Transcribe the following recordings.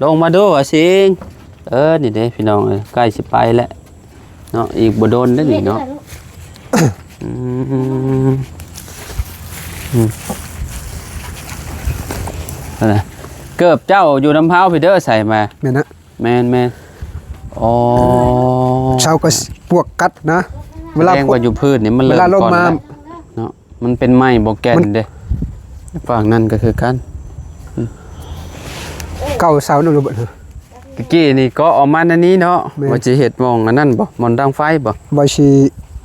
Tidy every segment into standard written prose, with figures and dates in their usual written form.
ลงมาดูว่าสิงนี่เด้พี่น้องใกล้สิไปแล้วเนาะอีกบ่โดนเด้อนี่เนาะอะไรเกือบเจ้าอยู่น้ำเผาพี่เด้อใส่มาแม่นนะแม่นอ๋อเช้าก็พวกกัดนะเวลาว่าอยู่พืชนี่มันเริ่มก่อนแล้วเนาะมันเป็นไม้บ่แก่นเด้ฝั่งนั้นก็คือกันเก่าเสานั่นบ่ตะกี้นี่ก็ออกมาอันนี้เนาะว่าสิเฮ็ดมองอันนั้นบ่มอนดังไฟบ่สิ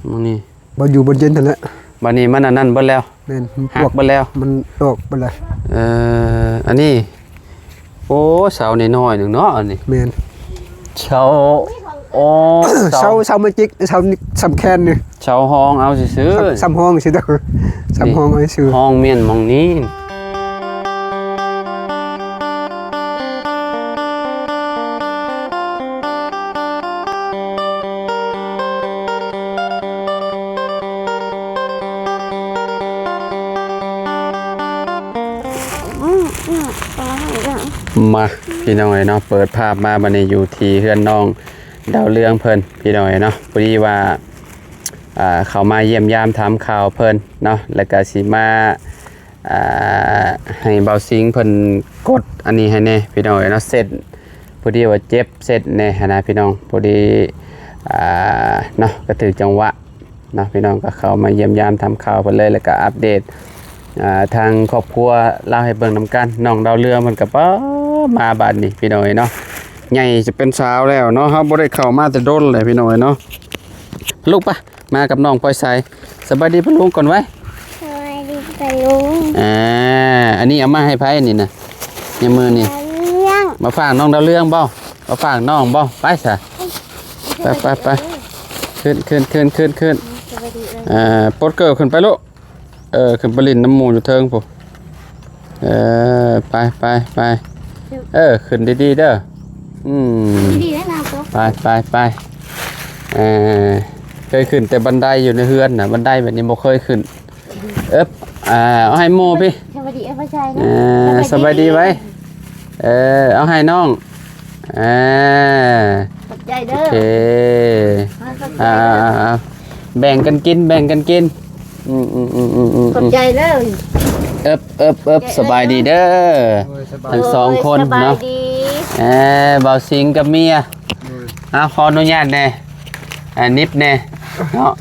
มองนี่บ่อยู่บนเย็นนั่นแหละบัดนี้มันอันนั้นเบิดแล้วแม่นพวกเบิดแล้วมันออกเบิดแล้วอันนี้โอ้เสาน้อยๆนึงเนาะอันนี้แม่นเสาโอ้เสามาจิกเสาสำแคนนี่เสาห้องเอาซื่อๆสำห้องซื่อๆสำห้องเอาซื่อห้องเมียนมองนี้มาพี่น้องเนาะเปิดภาพมาบัดนี้อยู่ที่เฮือนน้องดาวเรืองเพิ่นพี่น้องเนาะพอดีว่าเขามาเยี่ยมยามถามข่าวเพิ่นเนาะแล้วก็สิมาให้เบาซิงเพิ่นกดอันนี้ให้แน่พี่น้องเนาะเสร็จพอดีว่าเจ็บเสร็จแน่นะพี่น้องพอดีเนาะก็ถึงจังหวะเนาะพี่น้องก็เข้ามาเยี่ยมยามถามข่าวเพิ่นเลยแล้วก็อัปเดตทางครอบครัวเล่าให้เบิ่งนำกันน้องดาวเรืองมันก็มาบาดนี้พี่น้องเนาะใหญ่จะเป็นสาวแล้วเนาะครับบ่ได้เข้ามาแต่โดนเลยพี่น้องเนาะลูกปะมากับน้องปอยใสสบายดีปะลุงก่อนไว้สบายดีปะลุงอันนี้เอามาให้ไผนี่นะในมือนี่มาฝากน้องดาวเรืองบ่มาฝากน้องบ่ไปซะไปขึ้นปลดเกิบขึ้นไปลูกขึ้นไปลินน้ำมูอยู่เทิงปุ๊ไปขึ้นดีๆเด้อดีได้นะปุ๊ไปเคยขึ้นแต่บันไดอยู่ในเฮือนน่ะบันไดแบบนี้บ่เคยขึ้นเอาให้โมพี่สบายดีพ่อชายนะสบายดีไว้เอาให้น้องขอบใจเด้อโอเคแบ่งกันกินขอบใจเด้อสบายดีเด้อทั้งสองคนเนาะเบาสิงกับเมียขออนุญาตแน่นิบแน่เนาะ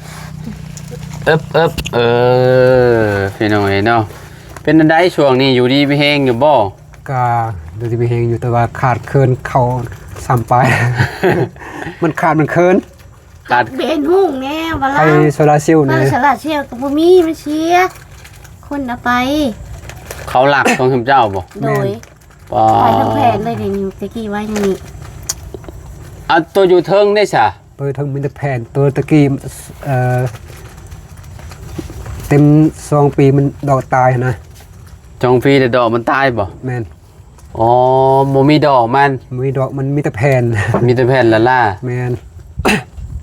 พี่น้องเนาะเป็นอันใดช่วงนี้อยู่ดีไปแฮงอยู่บ่ก็ดูที่ไปแฮงอยู่แต่ว่าขาดเคินเขาซ้ำไปมันขาดมันเคินขาดเบนหุ่งแน่ว่าล่ะไอ้โซลาเซลล์นี่โซลาเซลล์ก็บ่มีมันเสียคนเอาไปเขาหลักของคุณเจ้าบ่โดยไปทั้งแผนเลยนี่ตะกี้ไว้นี่ตัวอยู่เทิงได้ซะตัวเทิงมีแต่แผ่นตัวตะกี้เต็ม2 ปีมันดอกตายนะ2 ปีแต่ดอกมันตายบ่แม่นบ่มีดอกมันมีดอกมันมีแต่แผ่นละล่ะแม่น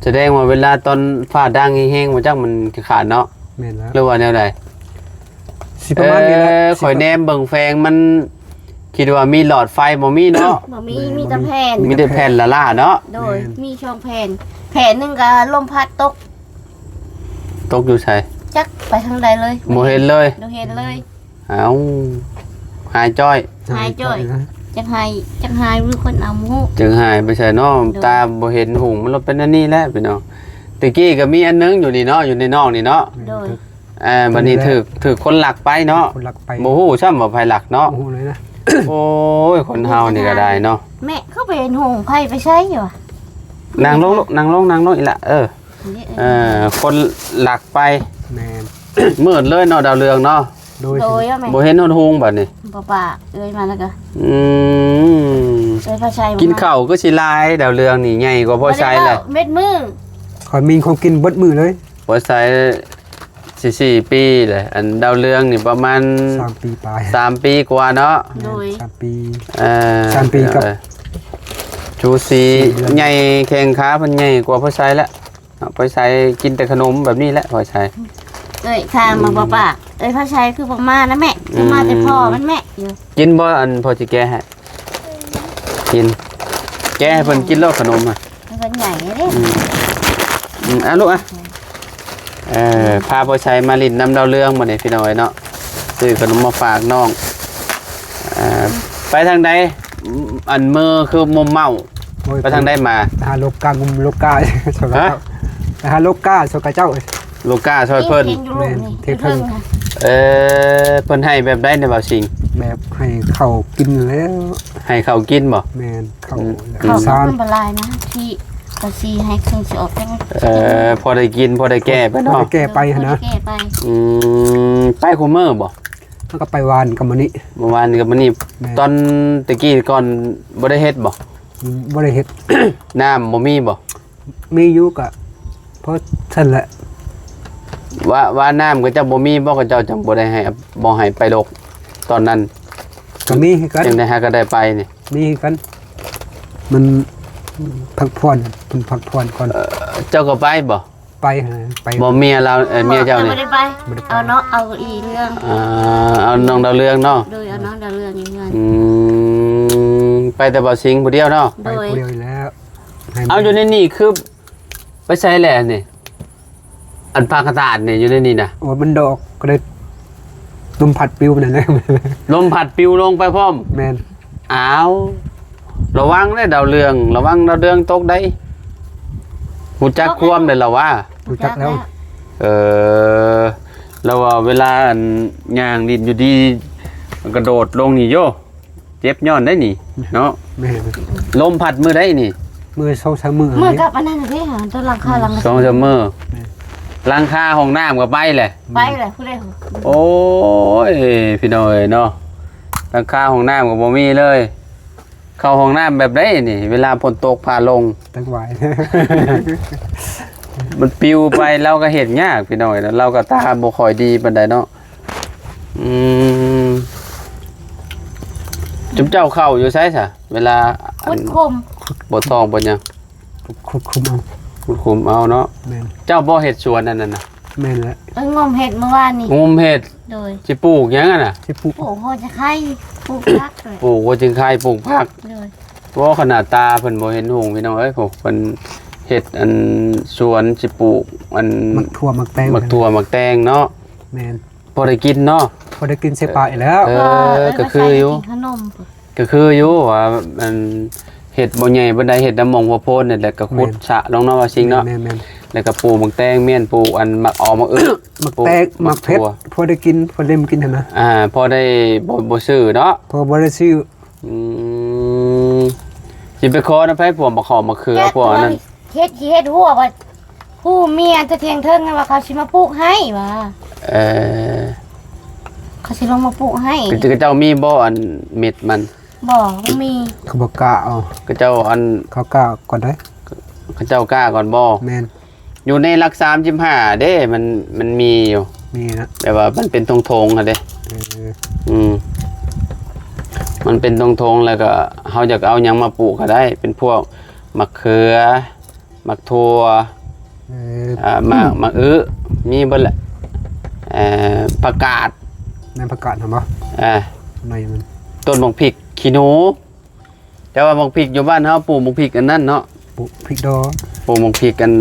แสดงว่าเวลาตอนฟ้าดังแห้งๆมันจักมันขาดเนาะแม่นแล้วหรือว่าแนวใดสิประมาณนี้แหละข่อยแนมเบิ่งแฟงมันคิดว่ามีหลอดไฟบ่มีเนาะบ่มีแต่แผ่นมีแต่แผ่นละล่ะเนาะโดยมีช่องแผ่นนึงก็ลมพัดตกอยู่ไสจักไปทางใดเลยบ่เห็นเลยบ่เห็นเลยเอ้าหายจ้อยจังหายมีคนเอาหมูจังหายไปใช่เนาะตาบ่เห็นหุงมันเป็นอันนี้แหละพี่น้องตะกี้ก็มีอันนึงอยู่นี่เนาะอยู่ในนอกนี่เนาะโดยบัดนี้ถือคนหลักไปเนาะบ่ฮู้ซ้ำว่าไผหลักเนาะบ่ฮู้เลยนะโอ้ยคนเฮานี่ก็ได้เนาะแม่เขาไปเห็นหงไผไปใช้อยู่นางลงลูกนางลงอีละคนหลักไปแม่นมืดเลยเนาะดาวเรืองเนาะโดยบ่เห็นโนนฮงบัดนี้ป้าเอ้ยมาแล้วก็เอ้ยพ่อชัยกินข้าวก็สิลายดาวเรืองนี่ใหญ่กว่าพ่อชัยแหละเม็ดมือขอยมีของกินเบิดมือเลยพ่อชัย4 ปีเลยอันดาวเรืองนี่ประมาณ3 ปีปลาย3 ปีกว่าเนาะโดย3 ปี3 ปีกับชูสีใหญ่แข้งขาเพิ่นใหญ่กว่าพ่อชัยแล้วพ่อชัยกินแต่ขนมแบบนี้แหละพ่อชัย เอ้ยข้ามาบ่ปากเอ้ยพระชัยคือบ่มานะแม่คือมาแต่พ่อมันแม่อยู่ กินบ่อันพอสิแก้ให้กินแก้ให้เพิ่นกินแล้วขนมอ่ะ มันก็ใหญ่เด้ อ่ะลูกอ่ะพาพอชัยมาลิ้นน้ำดาวเรืองมื้อนี้พี่น้อยเนาะซื้อขนมมาฝากน้องไปทางใดอันมือคือมุมเมาไปทางใดมา หาโลกางุมโลกาสกเจ้าหาโลกาสกเจ้า ลูกก้าช่วยเพิ่น อยู่ลูกนี่ เทพึ่ง เพิ่นให้แบบได้ในบ่าวสิง แบบให้เขากินแล้ว ให้เขากินบ่ แมนเขา เขา ซาน มันบลายนะที่กะซีให้เครื่องสิออกจัง พอได้กินพอได้แก้ไปเนาะ แก้ไปนะ แก้ไป ไปคุมเมอร์บ่ แล้วก็ไปวานกับมันนี่ เมื่อวานกับมื้อนี้ แม่ ตอนตะกี้ก่อนบ่ได้เฮ็ดบ่ บ่ได้เฮ็ด น้ำบ่มีบ่ มีอยู่กะเพราะท่านแหละ ว่าน้ำก็จะบ่มีบ่ก็เจ้าจังบ่ได้ให้บ่ให้ไปลกตอนนั้น ก็มีให้กัน จังได้หาก็ได้ไปนี่ มีให้กัน มันพักผ่อนมันพักผ่อนก่อน เจ้าก็ไปบ่ ไปหาไป บ่เมียเราเมียเจ้านี่ ไม่ได้ไปเอาเนาะเอาอีเรื่อง เอาน้องดาวเรืองเนาะ โดยเอาน้องดาวเรื่องอยู่เงิน ไปแต่บ่าวสิงผู้เดียวเนาะ ไป โดย คนเดียวอยู่แล้วให้ เอาอยู่ในนี่คือไปใช้แหละนี่อันปลากระตาดนี่อยู่ในนี่นะ โอ้มันดอกก็เลยลมพัดปิวนั่นแหละ ลมพัดปิวลงไปพร้อม แมน อ้าวระวังได้ดาวเรืองระวังดาวเรืองตกได้หูจักความเลยเราว่า รู้จักแล้ว เราว่าเวลาอันย่างดินอยู่ดีมันกระโดดลงนี่โยเจ็บย้อนได้นี่เนาะ แม่น ลมพัดมือได้นี่ มือเศร้าซ้ำมือ เมื่อกับอันนั้นเด้หาตัวหลังคาหลัง สองเสมอหลังคาห้องน้ำก็ไปแหละ ไปเลยผู้ใด โอ้ยพี่น้อยเนาะราคาห้องน้ำกับบ่มีเลย เข้าห้องน้ำแบบได้นี่ เวลาฝนตกพาลง ตั้งไหว มันปิวไปเราก็เห็นยากพี่น้อยนะเราก็ตาบ่ค่อยดีปานใดเนาะจุ๊บเจ้าเข้าอยู่ไสซะเวลา คุดคม บ่ตองบ่หยัง คุดคุมเอา คุณคุมเอาเนาะ แมน เจ้าบ่เฮ็ดสวนนั่นน่ะ แมนแล้ว งมเห็ดเมื่อวานนี่ งมเฮ็ด โดย สิปลูกหยังอะน่ะ ที่ปุ๊ โอ้โหจะไข่ปลูกพักเลย ปลูกว่าจึงคายปลูกผัก โดย ว่าขนาดตาเพิ่นบ่เห็นหงพี่น้องเอ้ยผมเพิ่นเฮ็ดอันสวนสิปลูกอัน มักทั่วมักแตง มักถั่วมักแตงเนาะ แมน พอได้กินเนาะ พอได้กินเสปายแล้ว ก็คืออยู่ ขนม ก็คืออยู่ว่ามันเฮ็ดบ่ใหญ่บ่ได้เฮ็ดน้ำมงบ่โพนนี่แหละก็ขุดสระลงเนาะว่าซิงเนาะ แมนแมน แล้วก็ปลูกมักแตงเมี่ยนปลูกอันมักออมมักอึ มักแตงมักเพชรพอได้กินพอเล่มกินหั่นนะ พอได้บ่ซื้อเนาะ พอบ่ได้ซื้อ สิไปขอน้ำไผพวกมะขอมะเขือพวกนั้น เฮ็ดหัวว่าผู้เมียจะเทียงเทิงว่าเขาสิมาปลูกให้ว่า เขาสิลงมาปลูกให้ ก็เจ้ามีบ่อันเม็ดมัน บอกว่ามี เขาบอกกล้าเอา ก็เจ้าอัน เขากล้าก่อนได้ เขาเจ้ากล้าก่อนบ่ แมน อยู่ในหลัก35เด้มันมีอยู่ มีนะ แต่ว่ามันเป็นทงๆอ่ะเด้ เออ มันเป็นทงๆแล้วก็เฮาอยากเอาหยังมาปลูกก็ได้ เป็นพวกมะเขือมะถั่ว เออ มะอึมีเบิดแหละผักกาด แม่นประกาศทำบ่ ในมัน ต้นบักพริกขี้หนูแต่ว่าบักพริกอยู่บ้านเฮาปลูกบักพริกอันนั้นเนาะ ปุ๊พริกดอ ปลูกบักพริกกัน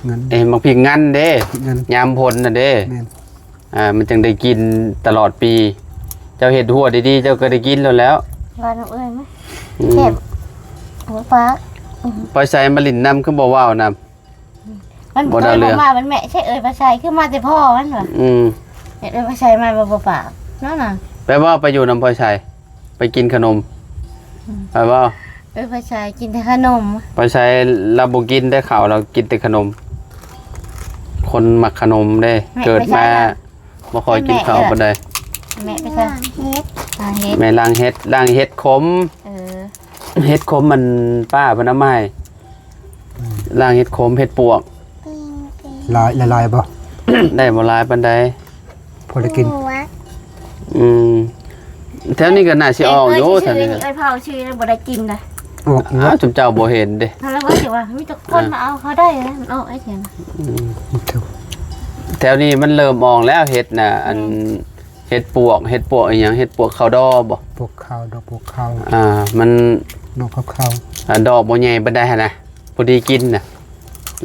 เงิน บักพริกงันเด้ เงิน ยามพลน่ะเด้ แม่น มันจึงได้กินตลอดปี เจ้าเห็ดหัวดีๆ เจ้าก็ได้กินแล้ว ว่าน้องเอ้ยมั้ยเจ็บหัวฟ้า ปล่อยใส่มาลินน้ำคือบ่ว้าวน้ มัน บ่ เค ได้ ย เรื่อง มามันแม่ใช่เอ้ยพระชัยคือมาแต่พ่อมันว่ะ ำ เอ้ยพระชัยมาบ่ปากนั่นน่ะ แปลว่าไปอยู่น้ำปล่อยใส่ไปกินขนมแปลว่า เอ้ยพระชัยกินแต่ขนม ปล่อยใส่เราบ่กินได้ข่าวเรากินแต่ขนม คนมักขนมเด้ เกิดมาบ่ค่อยกินข้าวปานใด แม่ไปซะเฮ็ดเฮ็ด แม่ล้างเฮ็ดขม เออ เฮ็ดขมมันป้าเพิ่นเอามาให้ล้างเฮ็ดขมเฮ็ดปวก ลายบ่ ได้บ่หลายปานใด พอได้กิน แถวนี้ก็น่าสิออกอยู่แถวนี้ เอ้ยเผาชื่อบ่ได้กินนะ ออกอยู่ จุ๊บเจ้าบ่เห็นเด้ แล้วว่าสิว่ามีแต่คนมาเอาเขาได้นะมันออกไอ้เถียง เถอะ แถวนี้มันเริ่มมองแล้วเห็ดน่ะอันเห็ดปวกอีหยังเห็ดปวกข้าวดอบ่ พวกข้าวดอกพวกข้าว มัน ดอกข้าว ดอกบ่ใหญ่ปานใดหั่นน่ะพอดีกินน่ะ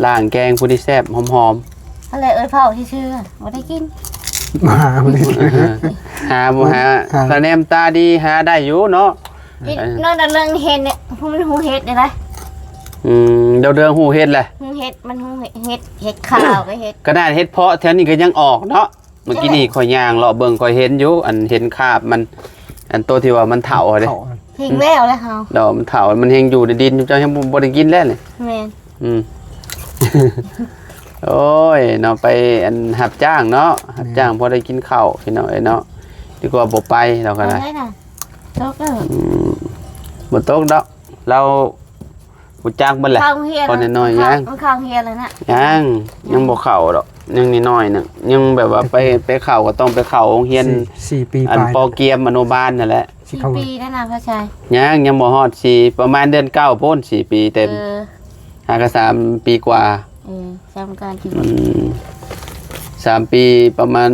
ล้างแกงพอดีแซ่บหอม อะไรเผาที่ชื่อบ่ได้กิน มาบ่ได้ ๆหาบ่หาคะแนนตาดีหาได้อยู่เนาะ กินนอกจากเรื่องเห็ดเนี่ยมันหูเห็ดได้ไหม เดี๋ยวเดืองหูเห็ดแหละ หูเห็ดมันหูเห็ดขาวก็เห็ด กระดาษเห็ดเพาะแถวนี้ก็ยังออกเนาะเมื่อกี้นี่ข่อยย่างเลาะเบิ่งข่อยเห็นอยู่อันเห็นคราบมันอันตัวที่ว่ามันเฒ่าเด้ ทิ้งแล้วเลยเฮา ดอกมันเฒ่ามันเฮงอยู่ในดินเจ้ายังบ่ได้กินแล้วนี่ แม่น โอ้ยเนาะไปอันหับจ้างเนาะหับจ้างพอได้กินข้าวพี่น้องเอ้ยเนาะดีกว่าบ่ไปเราก็ได้ ได้น่ะตกแล้ว บ่ตกดอกเราบ่จ้างเบิ่นแหละ ข้าวเฮีย พอน้อยๆยัง มันข้าวเฮียเลยน่ะ ยังบ่เข้าดอกยังนิดหน่อยนึงยังแบบว่าไปเข้าก็ต้องไปเข้าโรงเรียน 4 ปี อัน ปลาย ปอเกียมอนุบาลนั่นแหละ สิเข้า 4 ปีนั่นน่ะพ่อชาย ยังบ่ฮอด4ประมาณเดือน9โพ้น4 ปีเต็มหาก็3 ปีกว่า จำการกิน 3 ปีประมาณ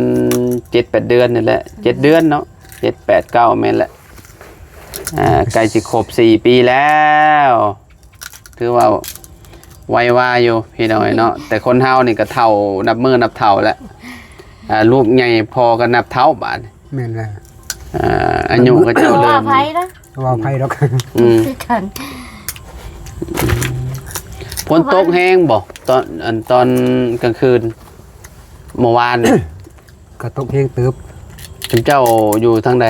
7-8 เดือนนี่แหละ7 เดือนเนาะ7-8-9แม่นแหละใกล้สิครบ4 ปีแล้วถือว่าไวว่าอยู่พี่น้อยเนาะแต่คนเฮานี่ก็เฒ่านับมือนับเฒ่าแล้วลูกใหญ่พอก็นับเฒ่าบาด แม่นแล้ว อายุก็เจ้าเริ่ ว่าม ไผนะ ว่าไผดอก คือกัน ฝนตกแห้งบ่ตอนกลางคืนเมื่อวาน ก็ตกเฮงตึบ เป็นเจ้าอยู่ทางใด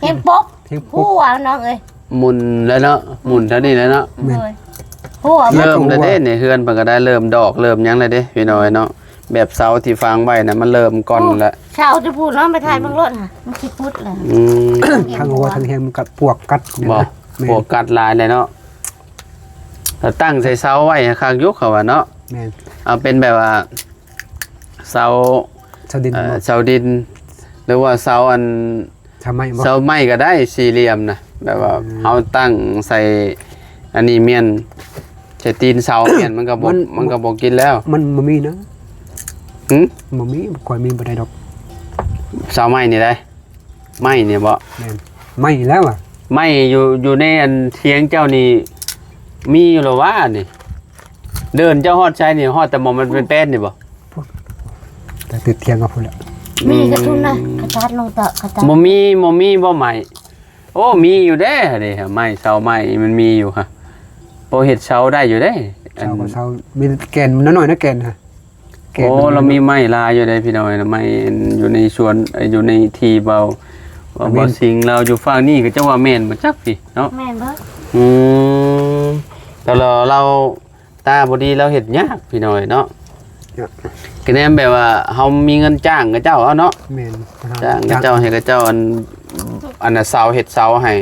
เห็นปก เฮงปุ๊ ผู้ บ ว่าน้องเอ้ย หมุนแล้วเนาะหมุนเท่านี้แล้วเนาะ แม่น เลยผู้ว่า เริ่มแล้วเด้เนี่ยเฮือนเพิ่นก็ได้เริ่มดอกเริ่มหยังแล้วเด้พี่น้อยเนาะแบบเสาที่ฟางไว้น่ะมันเริ่มก่อนแล้ว ชาวจะพูดน้องไปถ่ายเบิ่งรถค่ะมันคิดพูดเลย ทางหัวทางแฮงมันก็ปวกกัดเนี่ย บ่ นะแม่น ปวกกัดหลายเลยเนาะถ้าตั้งใส่เสาไว้ข้างยุคเขาว่าเนาะ แม่น เอาเป็นแบบว่าเสา ชาวดินบ่ เสาดิน หรือว่าเสาอัน ทำไมบ่ เสาไม้ก็ได้สี่เหลี่ยมนะแบบว่าเฮาตั้งใส่อันนี้เมียนใส่ตีนเสาเมียนมันก็บ่กินแล้ว มันบ่มีนะ หึ บ่มีบ่ค่อยมีบ่ได้ดอก เสาไม้นี่ได้ไม้นี่บ่ แม่นไม่แล้วอ่ะ ไม้อยู่ในอันเถียงเจ้านี่มีอยู่หรอวะนี่เดินเจ้าฮอดใช้นี่ฮอดแต่หมองมันเป็นแป้นนี่บ่ แต่ติดเทียงกับพุ่นแหละ มีกระทุนนะกระจัดลงตะกระจัด บ่มีบ่ไม้โอ้มีอยู่เด้นี่ฮะไม้เสาไม้มันมีอยู่ค่ะบ่เฮ็ดเสาได้อยู่เด้อัน เช้ากับเช้ามีแก่นมันน้อยๆนะแก่นฮะแก่น โอ้เรามีไม้ลายอยู่ได้พี่น้อยนะไม้อยู่ในสวนอยู่ในที่เบาว่าบ่สิงเราอยู่ฝั่งนี้ก็จะว่าแม่นบ่จักพี่เนาะ แม่นเบิด แต่เราตาบ่ดีเราเฮ็ดยากพี่น้อยเนาะก็แนมแบบว่าเฮามีเงินจ้างกับเจ้าเอาเนาะ แม่น จ้างกับเจ้าให้กับเจ้าอันน่ะเสาเฮ็ดเสาให้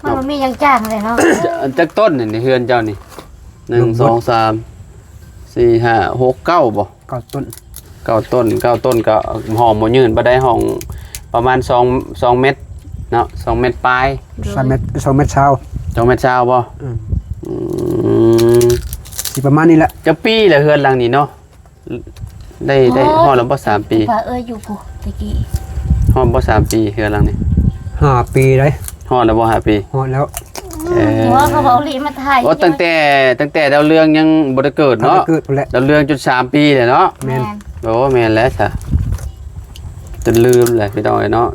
มันบ่มีหยังจ้างเลยเนาะ จักต้นนี่เฮือนเจ้านี่1 2 3 4 5 6 9บ่ ก็ต้น 9ต้นก็ห้องบ่ยืนบ่ได้ห้องประมาณ2เมตรเนาะ2เมตรปลาย 3เมตร2เมตรเช้า 2เมตรเช้าบ่ อืม อืม สิประมาณนี้แหละ จะปีแหละเฮือนหลังนี้เนาะได้ฮอดแล้วบ่3ปี ว่าอยู่กูตะกี้ ฮอดบ่3ปีเฮือนหลังนี้ 5 ปีได้ ฮอดแล้วบ่5ปี ฮอดแล้ว ที่ว่าเขาเอาลีมาถ่าย โอ้ตั้งแต่ดาวเรืองยังบ่ได้เกิด ถ้า เนาะ เกิดพุ่นแหละ ดาวเรืองจุด3ปีเลยเนาะ แม่น โอ้แม่นแล้วจ้ะจนลืมเลยพี่น้อยเนาะ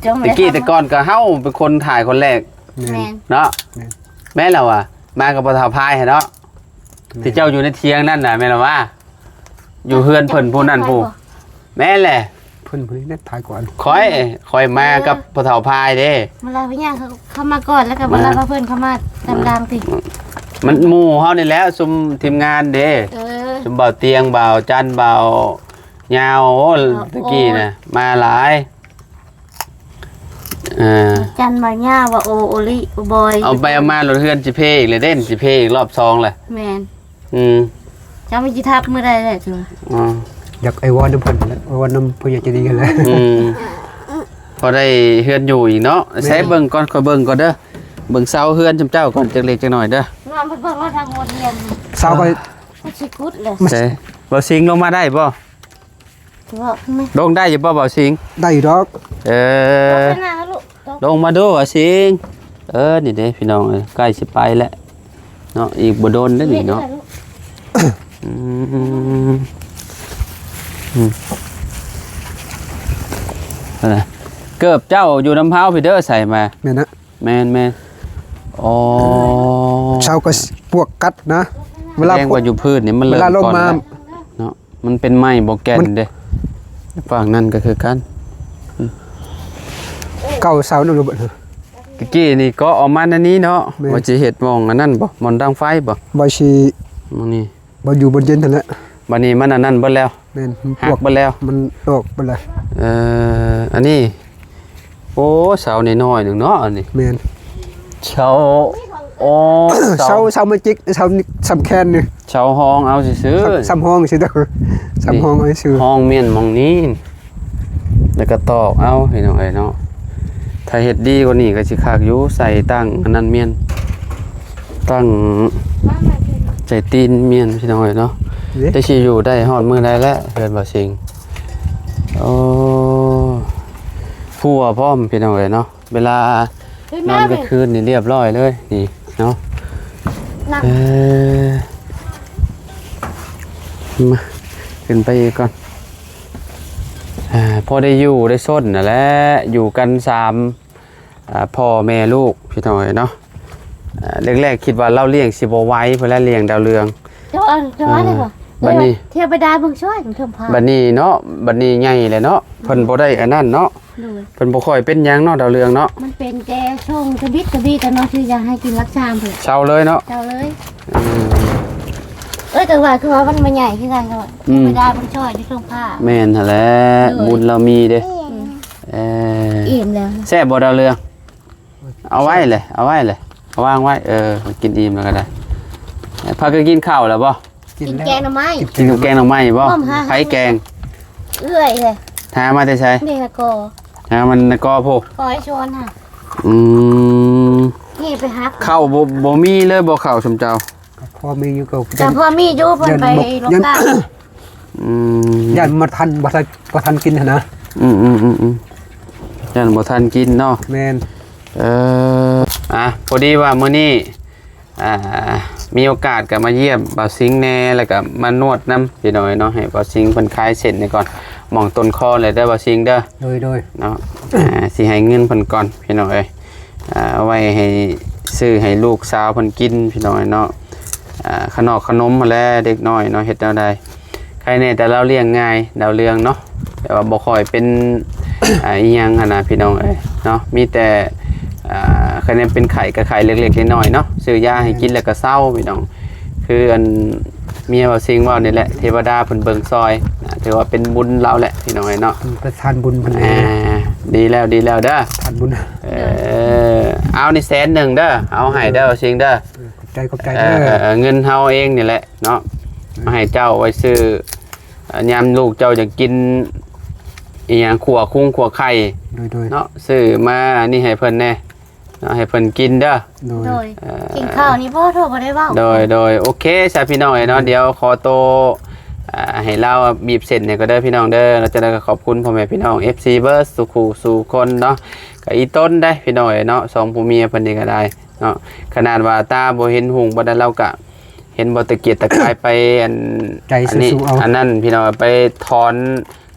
จัง ตะกี้แต่ก่อนก็เฮาเป็นคนถ่ายคนแรก แม่ แม่ น น เนาะ แม่น แม่เราอ่ะมากับปทาพายเนาะที่เจ้าอยู่ในเทียงนั่นน่ะแม่เราว่า อยู่เฮือนเพิ่นผู้นั้นผู้แม่นแหละ เพิ่นผู้นี้ได้ถ่ายก่อน คอยมากับปทาพายเด้ เวลาพี่ย่างเขาเข้ามาก่อนแล้วก็เวลาเพื่อนเข้ามาตามดางติ มันหมู่เฮานี่แหล้วซุมทีมงานเด้ ซุมเบาเตียงเบาจันเบายาวโอ้ตะกี้น่ะมาหลายจันมาย่าว่าโอลิโอบอย เอาไปเอามารถเฮือนสิเพอีกเลยเด่นสิเพอีกรอบ2แหละ แม่น อืม จะไม่จิทับมื้อใดแหละจ้ะ อ๋อ อยากไอ้วอนน้ำเพิ่นแหล้ววอนน้ำผู้ใหญ่ใจดีกันแหล้ว พอได้เฮือนอยู่อีกเนาะใช้เบิ่งก่อนขอเบิ่งก่อนเด้อเบิ่งเสาเฮือนจำเจ้าก่อนจักเล็กจักหน่อยเด้อน อนเพิ่นเบิ่งว่าทางวนเรียน เช้าก็ ก็สิกุดเลย ใช่บ่สิงลงมาได้บ่ บอกทำไม ลงได้อยู่บ่เบาสิง ได้อยู่ดอก เออ ขนาดลูก ลงมาดูเบาสิงนี่เด้พี่น้องเอ้ยใกล้สิไปแล้วเนาะอีกบ่โดนเด้อนี่เนาะอืมอะไรเกือบเจ้าอยู่น้ำเผาพี่เด้อใส่มา แม่นนะ แมนอ๋อ เช้าก็ปวกกัดนะเวลา แรงกว่าอยู่พืชนี่มัน เว เริ่ม ลาลง ก่อน มา แล้วเนาะมันเป็นไม้บ่แก่นเด้ฝั่งนั้นก็คือกัน เก่าเสานั่นบ่ เมื่อกี้นี่ก็ออกมาอันนี้เนาะ แม่น ว่าสิเฮ็ดหมองอันนั้นบ่หมอนดังไฟบ่ บ่สิ หมองนี้ บ่อยู่บนเย็นนั่นแหละ บัดนี้มันอันนั้นเบิดแล้ว แม่นมัน หั ปว ก ก เบิดแล้ว มันออกไปเลย อันนี้โอ้เสาน้อยๆหนึงเนาะอันนี้ แม่น เสาโอ้ เสามาจิกเสานี่สำแคนนี่ เสาห้องเอาซื่อ ซ้ำห้องสิเด้อซ้ำห้องเอาซื่อ ห้องเมียนหมองนี้แล้วก็ตอกเอาให้น้องเอ้ยเนาะถ้าเฮ็ดดีกว่านี้ก็สิคักอยู่ใส่ตั้งอันนั้นเมียนตั้งใจตีนเมียนพี่น้องเอ้ยเนาะ เด้ ได้สิอยู่ได้ฮอดมื้อใดแล้วเพิ่นบ่สิงโอ้ผัวพร้อมพี่น้องเอ้ยเนาะเวลานอนกลางคืนนี่เรียบร้อยเลยนี่เนาะ นั่ง มาขึ้นไปอีกก่อนพอได้อยู่ได้ส้นน่ะแหละอยู่กัน3พ่อแม่ลูกพี่น้องเอ้ยเนาะแรกๆคิดว่าเราเลี้ยงสิบ่ไหวเพิ่นแล้วเลี้ยงดาวเรือง จะว่าได้บ่ บัดนี้ เที่ยวไปได้เบิ่งช่วยถึงเทิมพา บัดนี้เนาะบัดนี้ใหญ่เลยเนาะเพิ่นบ่ได้อันนั้นเนาะ ดู เพิ่นบ่ค่อยเป็นหยังเนาะดาวเรืองเนาะ มันเป็นแกช่งกระบิดกระบี้แต่น้องชื่ออยากให้กินรักชามเถอะ เช้าเลยเนาะ เจ้าเลย อืม แต่ว่าคือว่ามันมาใหญ่ขึ้นกันก็เที่ยวไปได้เบิ่งช่วยที่เทิมพา แม่นหั่นแหละบุญเรามีเด้อิ่มแล้ว แซ่บบ่ดาวเรืองเอาไว้เลยเอาวางไว้กินอิ่มแล้วก็ได้พากันกินข้าวแล้วบ่ กินแกงหน่อไม้ กินกับแกงหน่อไม้บ่ พร้อมหา ไผแกง เอื้อยเลย หามาแต่ไส นี่ละกอ หามันก็โพ คอยชวนค่ะ อืม นี่ไปฮัก ข้าวบ่มีเลยบ่ข้าวสมเจ้า พอมีอยู่ก็ แต่พอมีอยู่เพิ่นไปลกกา อืม ยันมาทันบ่ทันกินหั่นนะ อืมยันบ่ทันกินเนาะ แม่น พอดีว่ามื้อนี้มีโอกาสก็มาเยี่ยมบ่าวสิงห์แน่แล้วก็มานวดน้ำพี่น้อยเนาะให้บ่าวสิงห์เพิ่นคลายเส้นนี่ก่อนหม่องต้นคอเลยเด้อบ่าวสิงห์เด้อ โดย เนาะสิให้เงินเพิ่นก่อนพี่น้อยเอาไว้ให้ซื้อให้ลูกสาวเพิ่นกินพี่น้อยเนาะขนมมาแล้วเด็กน้อยเนาะเฮ็ดแนวใดใครแน่แต่เราเลี้ยงง่ายดาวเรืองเนาะแต่ว่าบ่ค่อยเป็นอีหยังหั่นน่ะพี่น้องเอ้ยเนาะมีแต่คะแนนเป็นไข่กับไข่เล็กๆน้อยๆเนาะซื้อยาให้กินแล้วก็เศร้าพี่น้องคืออันเมียว่าซิงว่านี่แหละเทวดาเพิ่นเบิ่งซอยถือว่าเป็นบุญเราแหละพี่น้องเอ้ยเนาะ ประทานบุญเพิ่นเอ ดีแล้วเด้อ ทานบุญ เอานี่100,000เด้อเอาให้เด้อซิงเด้อ ขอบใจเด้อ เงินเฮาเองนี่แหละเนาะมาให้เจ้าไว้ซื้อยามลูกเจ้าจะกินอีหยังขัวคุ้งขัวไข่ โดย เนาะซื้อมานี่ให้เพิ่นแน่เนาะให้เพิ่นกินเด้อ โดยกินข้าวนี่พ่อโทรบ่ได้เว้า โดยโอเคใช่พี่น้องเนาะเดี๋ยวขอโตวให้เราบีบเสร็จเนี่ยก็เด้อพี่น้องเด้อเราจะได้ขอบคุณพ่อแม่พี่น้อง FC เบิร์สสู่คนเนาะก็อีต้นได้พี่น้องเนาะ2ผู้เมียเพิ่นนี่ก็ได้เนาะขนาดว่าตาบ่เห็นหุงบ่ได้เราก็เห็นบ่ตะเกียกตะกายไปอัน ใจ นี้ สู้ๆเอา อันนั้นพี่น้องไปถอน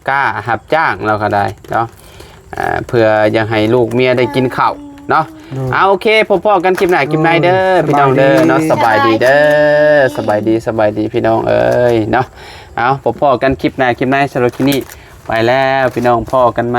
กล้าหับจ้างเราก็ได้เนาะเพื่ออยากให้ลูกเมียได้กินข้าวเนาะเอาโอเคพบๆกันคลิปหน้าคลิปในเด้อพี่น้องเด้อเนาะสบายดีเด้อสบายดีพี่น้องเอ้ยเนาะเอาพบๆกันคลิปหน้าคลิปในสำหรับคลิปนี้ไปแล้วพี่น้องพ่อกันไหม